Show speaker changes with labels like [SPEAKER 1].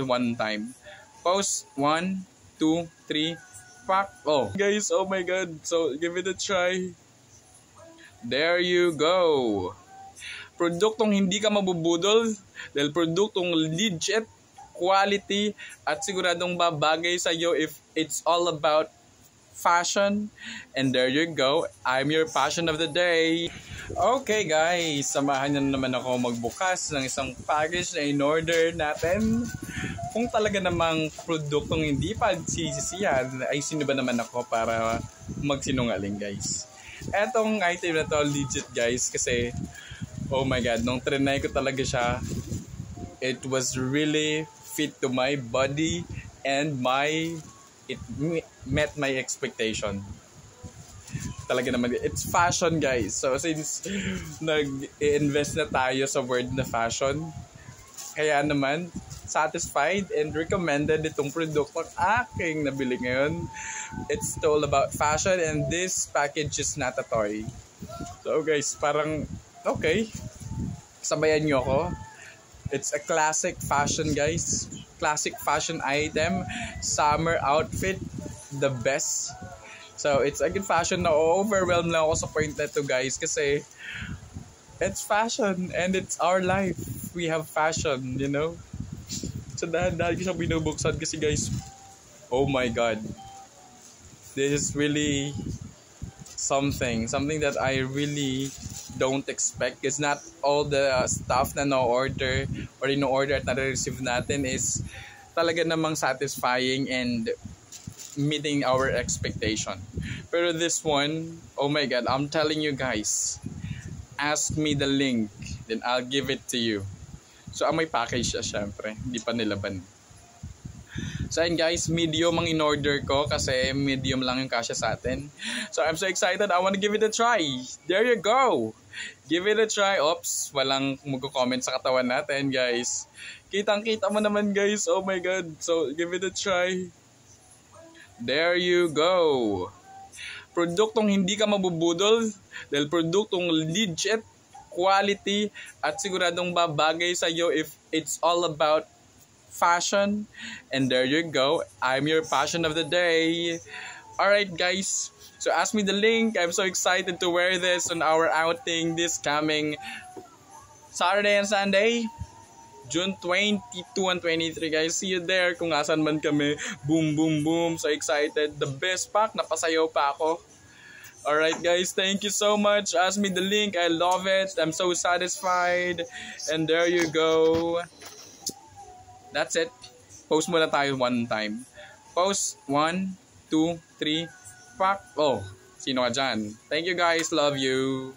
[SPEAKER 1] one time. Pause. 1, 2, 3. Fuck. Oh. Guys, oh my god. So, give it a try. There you go. Produktong hindi ka mabubudol dahil produktong legit, quality, at siguradong babagay sa iyo if it's all about fashion. And there you go. I'm your fashion of the day. Okay guys, samahan niyo naman ako magbukas ng isang package na in-order natin. Kung talaga namang produktong hindi pagsisisihan, ay sino ba naman ako para magsinungaling guys. Etong item na to legit guys kasi oh my god, nung trinay ko talaga siya, it was really fit to my body and it met my expectation. Talaga naman, it's fashion guys. So since nag-invest na tayo sa word na fashion, kaya naman satisfied and recommended itong produktong aking nabili ngayon. It's all about fashion and this package is not a toy. So guys, parang okay, sabayan nyo ako. It's a classic fashion guys. Classic fashion item. Summer outfit. The best. So it's a good fashion na overwhelmed na ako sa point na to guys. Kasi it's fashion and it's our life. We have fashion, you know. So dahil ko siya binubuksan kasi guys, oh my god. This is really something that I really don't expect. It's not all the stuff na no-order or in-order at na-receive natin is talaga namang satisfying and meeting our expectation. Pero this one, oh my god, I'm telling you guys, ask me the link, then I'll give it to you. So may package siya syempre, hindi pa nilaban. So ayun guys, medium ang in-order ko kasi medium lang yung kasya sa atin. So I'm so excited, I want to give it a try. There you go. Give it a try. Oops, walang mag-comment sa katawan natin guys. Kitang-kita mo naman guys, oh my god. So give it a try. There you go. Produktong hindi ka mabubudol dahil produktong legit, quality, at siguradong babagay sa iyo if it's all about fashion. And there you go. I'm your fashion of the day. Alright guys. So ask me the link. I'm so excited to wear this on our outing this coming Saturday and Sunday. June 22 and 23 guys. See you there kung asan man kami. Boom, boom, boom. So excited. The best pack. Napasayaw pa ako. Alright guys. Thank you so much. Ask me the link. I love it. I'm so satisfied. And there you go. That's it. Post muna tayo one time. Post. 1, 2, 3. Fuck. Oh. Sino ka dyan? Thank you guys. Love you.